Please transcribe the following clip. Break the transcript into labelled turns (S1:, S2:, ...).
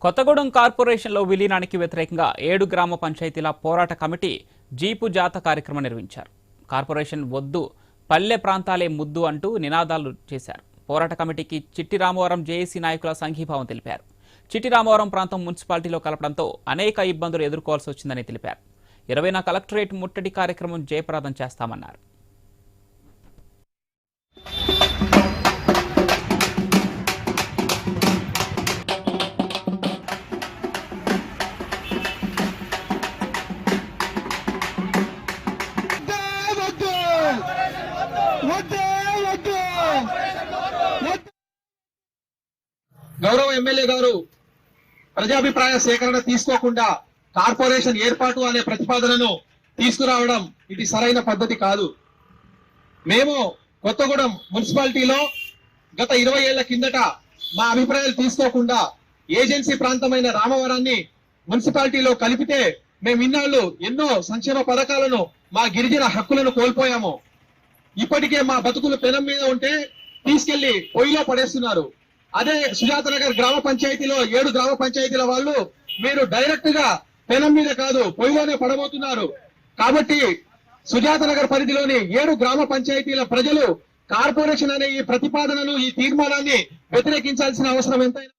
S1: కొత్తగూడెం కార్పొరేషన్లో విలీనానికి వ్యతిరేకంగా 7 గ్రామ పంచాయతీల పోరాట కమిటీ జీపు జాత కార్యక్రమం నిర్వహించారు. కార్పొరేషన్ వద్దు, పల్లె ప్రాంతాలే ముద్దు అంటూ నినాదాలు చేశారు. పోరాట కమిటీకి చిట్టి రామవరం జేఏసీ నాయకుల సంఘీభావం తెలిపారు. చిట్టి రామవరం ప్రాంతం మున్సిపాలిటీలో కలపడంతో అనేక ఇబ్బందులు ఎదుర్కోవాల్సి వచ్చిందని తెలిపారు. 20న కలెక్టరేట్ ముట్టడి కార్యక్రమం జయప్రదం చేస్తామన్నారు.
S2: గౌరవ ఎమ్మెల్యే గారు ప్రజాభిప్రాయ సేకరణ తీసుకోకుండా కార్పొరేషన్ ఏర్పాటు అనే ప్రతిపాదనను తీసుకురావడం ఇది సరైన పద్ధతి కాదు. మేము కొత్తగూడెం మున్సిపాలిటీలో గత 20 ఏళ్ల కిందట మా అభిప్రాయాలు తీసుకోకుండా ఏజెన్సీ ప్రాంతమైన రామవరాన్ని మున్సిపాలిటీలో కలిపితే మేము ఇన్నాళ్ళు ఎన్నో సంక్షేమ పథకాలను, మా గిరిజన హక్కులను కోల్పోయాము. ఇప్పటికే మా బతుకులు పెనం మీద ఉంటే తీసుకెళ్లి పొయ్యిలో పడేస్తున్నారు. అదే సుజాత నగర్ గ్రామ పంచాయతీలో 7 గ్రామ పంచాయతీల వాళ్ళు మీరు డైరెక్ట్ గా పెనం మీద కాదు పొయ్యిలోనే పడబోతున్నారు. కాబట్టి సుజాత నగర్ పరిధిలోని 7 గ్రామ పంచాయతీల ప్రజలు కార్పొరేషన్ అనే ఈ ప్రతిపాదనను, ఈ తీర్మానాన్ని వ్యతిరేకించాల్సిన అవసరం ఎంతైనా